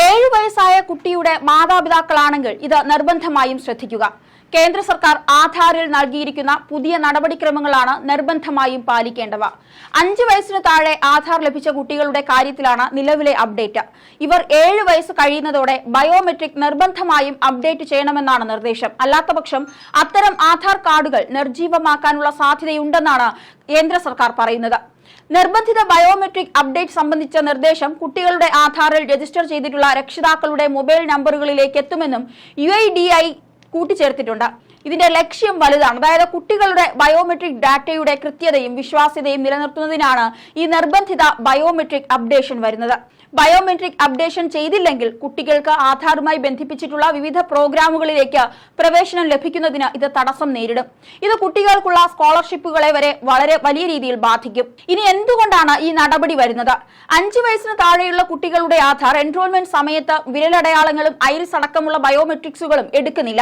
7 വയസ്സായ കുട്ടിയുടെ മാതാപിതാക്കളാണെങ്കിൽ ഇത് നിർബന്ധമായും ശ്രദ്ധിക്കുക. കേന്ദ്ര സർക്കാർ ആധാറിൽ നൽകിയിരിക്കുന്ന പുതിയ നടപടിക്രമങ്ങളാണ് നിർബന്ധമായും പാലിക്കേണ്ടവ. 5 വയസ്സിന് താഴെ ആധാർ ലഭിച്ച കുട്ടികളുടെ കാര്യത്തിലാണ് നിലവിലെ അപ്ഡേറ്റ്. ഇവർ 7 വയസ്സ് കഴിയുന്നതോടെ ബയോമെട്രിക് നിർബന്ധമായും അപ്ഡേറ്റ് ചെയ്യണമെന്നാണ് നിർദ്ദേശം. അല്ലാത്തപക്ഷം അത്തരം ആധാർ കാർഡുകൾ നിർജീവമാക്കാനുള്ള സാധ്യതയുണ്ടെന്നാണ് കേന്ദ്ര സർക്കാർ പറയുന്നത്. നിർബന്ധിത ബയോമെട്രിക് അപ്ഡേറ്റ് സംബന്ധിച്ച നിർദ്ദേശം കുട്ടികളുടെ ആധാറിൽ രജിസ്റ്റർ ചെയ്തിട്ടുള്ള രക്ഷിതാക്കളുടെ മൊബൈൽ നമ്പറുകളിലേക്ക് എത്തുമെന്നും UIDAI കൂട്ടിച്ചേർത്തിട്ടുണ്ട്. ഇതിന്റെ ലക്ഷ്യം വലുതാണ്. അതായത് കുട്ടികളുടെ ബയോമെട്രിക് ഡാറ്റയുടെ കൃത്യതയും വിശ്വാസ്യതയും നിലനിർത്തുന്നതിനാണ് ഈ നിർബന്ധിത ബയോമെട്രിക് അപ്ഡേഷൻ വരുന്നത്. ബയോമെട്രിക് അപ്ഡേഷൻ ചെയ്തില്ലെങ്കിൽ കുട്ടികൾക്ക് ആധാറുമായി ബന്ധിപ്പിച്ചിട്ടുള്ള വിവിധ പ്രോഗ്രാമുകളിലേക്ക് പ്രവേശനം ലഭിക്കുന്നതിന് ഇത് തടസ്സം നേരിടും. ഇത് കുട്ടികൾക്കുള്ള സ്കോളർഷിപ്പുകളെ വരെ വളരെ വലിയ രീതിയിൽ ബാധിക്കും. ഇനി എന്തുകൊണ്ടാണ് ഈ നടപടി വരുന്നത്? 5 വയസ്സിന് താഴെയുള്ള കുട്ടികളുടെ ആധാർ എൻറോൾമെന്റ് സമയത്ത് വിരലടയാളങ്ങളും ഐറിസ് അടക്കമുള്ള ബയോമെട്രിക്സുകളും എടുക്കുന്നില്ല.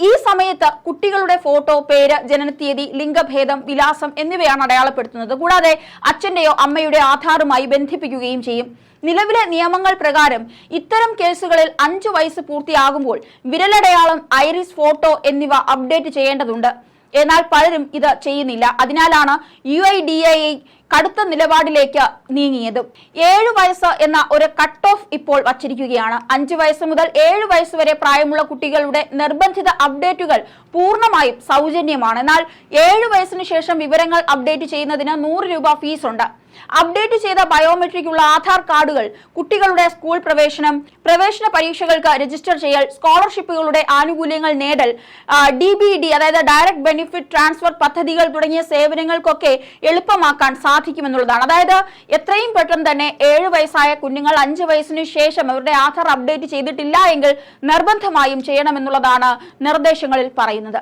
ഈ സമയത്ത് കുട്ടികളുടെ ഫോട്ടോ, പേര്, ജനനത്തീയതി, ലിംഗഭേദം, വിലാസം എന്നിവയാണ് അടയാളപ്പെടുത്തുന്നത്. കൂടാതെ അച്ഛന്റെയോ അമ്മയുടെ ആധാറുമായി ബന്ധിപ്പിക്കുകയും ചെയ്യും. നിലവിലെ നിയമങ്ങൾ പ്രകാരം ഇത്തരം കേസുകളിൽ 5 വയസ്സ് പൂർത്തിയാകുമ്പോൾ വിരലടയാളം, ഐറിസ്, ഫോട്ടോ എന്നിവ അപ്ഡേറ്റ് ചെയ്യേണ്ടതുണ്ട്. എന്നാൽ പലരും ഇത് ചെയ്യുന്നില്ല. അതിനാലാണ് UIDAI കടുത്ത നിലപാടിലേക്ക് നീങ്ങിയത്. 7 വയസ്സ് എന്ന ഒരു കട്ട് ഓഫ് ഇപ്പോൾ വച്ചിരിക്കുകയാണ്. 5 വയസ്സ് മുതൽ 7 വയസ്സ് വരെ പ്രായമുള്ള കുട്ടികളുടെ നിർബന്ധിത അപ്ഡേറ്റുകൾ പൂർണ്ണമായും സൗജന്യമാണ്. എന്നാൽ 7 വയസ്സിന് ശേഷം വിവരങ്ങൾ അപ്ഡേറ്റ് ചെയ്യുന്നതിന് 100 രൂപ ഫീസ് ഉണ്ട്. അപ്ഡേറ്റ് ചെയ്ത ബയോമെട്രിക് ഉള്ള ആധാർ കാർഡുകൾ കുട്ടികളുടെ സ്കൂൾ പ്രവേശനം, പ്രവേശന പരീക്ഷകൾക്ക് രജിസ്റ്റർ ചെയ്യൽ, സ്കോളർഷിപ്പുകളുടെ ആനുകൂല്യങ്ങൾ നേടൽ, DBD അതായത് ഡയറക്ട് ബെനിഫിറ്റ് ട്രാൻസ്ഫർ പദ്ധതികൾ തുടങ്ങിയ സേവനങ്ങൾക്കൊക്കെ എളുപ്പമാക്കാൻ സാധിക്കുമെന്നുള്ളതാണ്. അതായത് എത്രയും പെട്ടെന്ന് തന്നെ 7 വയസ്സായ കുഞ്ഞുങ്ങൾ 5 വയസ്സിന് ശേഷം അവരുടെ ആധാർ അപ്ഡേറ്റ് ചെയ്തിട്ടില്ല എങ്കിൽ നിർബന്ധമായും ചെയ്യണമെന്നുള്ളതാണ് നിർദ്ദേശങ്ങളിൽ പറയുന്നത്.